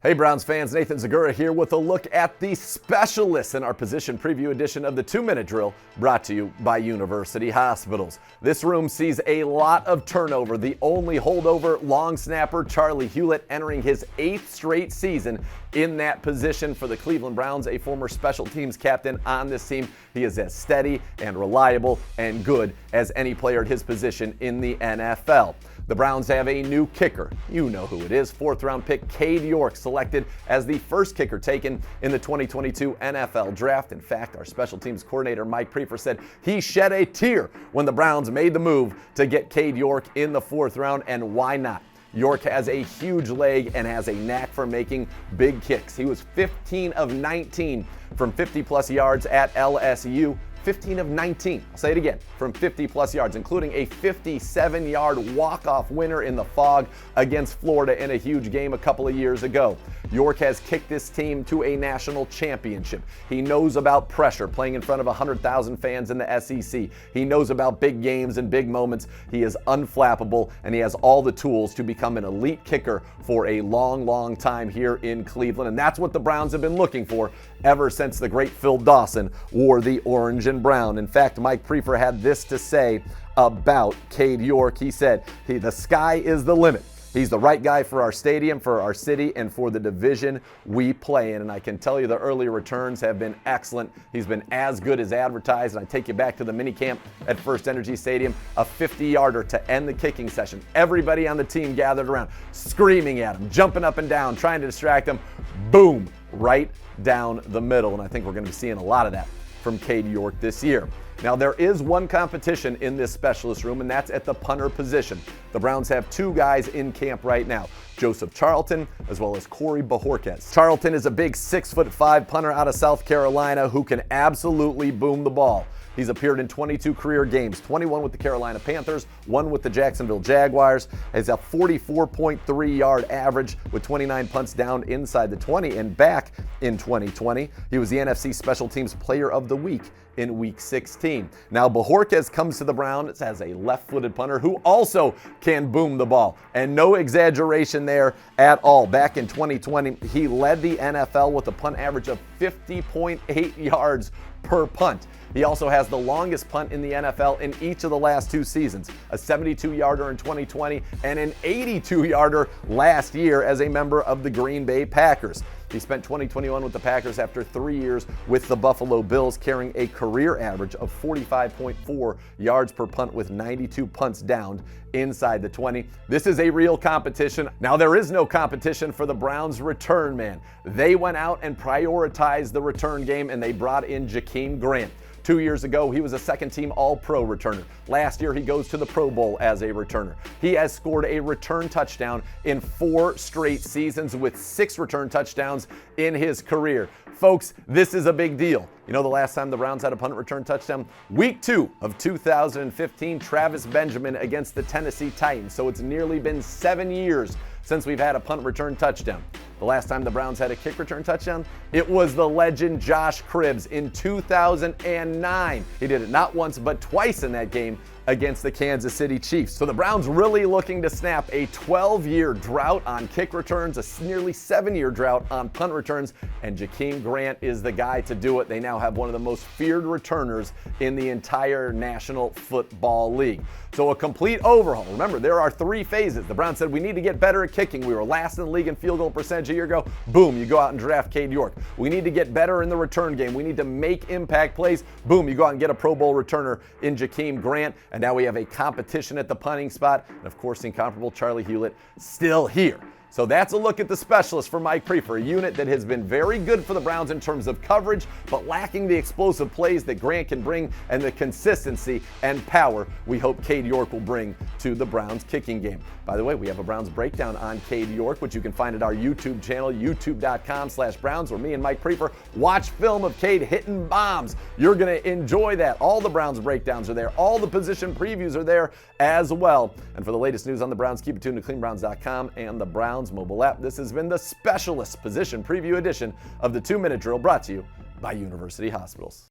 Hey Browns fans, Nathan Zegura here with a look at the specialists in our position preview edition of the 2-Minute Drill, brought to you by University Hospitals. This room sees a lot of turnover. The only holdover long snapper, Charlie Hewlett, entering his 8th straight season in that position for the Cleveland Browns, a former special teams captain on this team. He is as steady and reliable and good as any player at his position in the NFL. The Browns have a new kicker. You know who it is. 4th-round pick Cade York, selected as the first kicker taken in the 2022 NFL Draft. In fact, our special teams coordinator Mike Prefer said he shed a tear when the Browns made the move to get Cade York in the 4th round, and why not? York has a huge leg and has a knack for making big kicks. He was 15 of 19 from 50-plus yards at LSU. 15 of 19, I'll say it again, from 50-plus yards, including a 57-yard walk-off winner in the Fog against Florida in a huge game a couple of years ago. York has kicked this team to a national championship. He knows about pressure, playing in front of 100,000 fans in the SEC. He knows about big games and big moments. He is unflappable, and he has all the tools to become an elite kicker for a long, long time here in Cleveland. And that's what the Browns have been looking for ever since the great Phil Dawson wore the orange and brown. In fact, Mike Prefer had this to say about Cade York. He said, the sky is the limit. He's the right guy for our stadium, for our city, and for the division we play in. And I can tell you the early returns have been excellent. He's been as good as advertised. And I take you back to the minicamp at First Energy Stadium, a 50-yarder to end the kicking session. Everybody on the team gathered around, screaming at him, jumping up and down, trying to distract him. Boom, right down the middle. And I think we're going to be seeing a lot of that from Cade York this year. Now, there is one competition in this specialist room, and that's at the punter position. The Browns have 2 guys in camp right now, Joseph Charlton as well as Corey Bojorquez. Charlton is a big 6'5" punter out of South Carolina who can absolutely boom the ball. He's appeared in 22 career games, 21 with the Carolina Panthers, 1 with the Jacksonville Jaguars. Has a 44.3-yard average with 29 punts down inside the 20. And back in 2020, he was the NFC Special Teams Player of the Week in Week 16. Now, Bojorquez comes to the Browns as a left-footed punter who also can boom the ball. And no exaggeration there at all. Back in 2020, he led the NFL with a punt average of 50.8 yards per punt. He also has the longest punt in the NFL in each of the last 2 seasons, a 72-yarder in 2020 and an 82-yarder last year as a member of the Green Bay Packers. He spent 2021 with the Packers after 3 years with the Buffalo Bills, carrying a career average of 45.4 yards per punt with 92 punts downed inside the 20. This is a real competition. Now, there is no competition for the Browns' return man. They went out and prioritized the return game, and they brought in Jakeem Grant. 2 years ago, he was a second-team All-Pro returner. Last year, he goes to the Pro Bowl as a returner. He has scored a return touchdown in 4 straight seasons with 6 return touchdowns in his career. Folks, this is a big deal. You know the last time the Browns had a punt return touchdown? Week 2 of 2015, Travis Benjamin against the Tennessee Titans. So it's nearly been 7 years since we've had a punt return touchdown. The last time the Browns had a kick return touchdown, it was the legend Josh Cribbs in 2009. He did it not once, but twice in that game against the Kansas City Chiefs. So the Browns really looking to snap a 12-year drought on kick returns, a nearly 7-year drought on punt returns, and Jakeem Grant is the guy to do it. They now have one of the most feared returners in the entire National Football League. So a complete overhaul. Remember, there are 3 phases. The Browns said we need to get better at kicking. We were last in the league in field goal percentage a year ago. Boom, you go out and draft Cade York. We need to get better in the return game. We need to make impact plays. Boom, you go out and get a Pro Bowl returner in Jakeem Grant. And now we have a competition at the punting spot. And of course, the incomparable Charlie Hewlett still here. So that's a look at the specialist for Mike Prefer, a unit that has been very good for the Browns in terms of coverage, but lacking the explosive plays that Grant can bring and the consistency and power we hope Cade York will bring to the Browns kicking game. By the way, we have a Browns breakdown on Cade York, which you can find at our YouTube channel, youtube.com/Browns, where me and Mike Prefer watch film of Cade hitting bombs. You're going to enjoy that. All the Browns breakdowns are there. All the position previews are there as well. And for the latest news on the Browns, keep it tuned to cleanbrowns.com and the Browns mobile app. This has been the Specialist Position Preview edition of the 2-Minute Drill, brought to you by University Hospitals.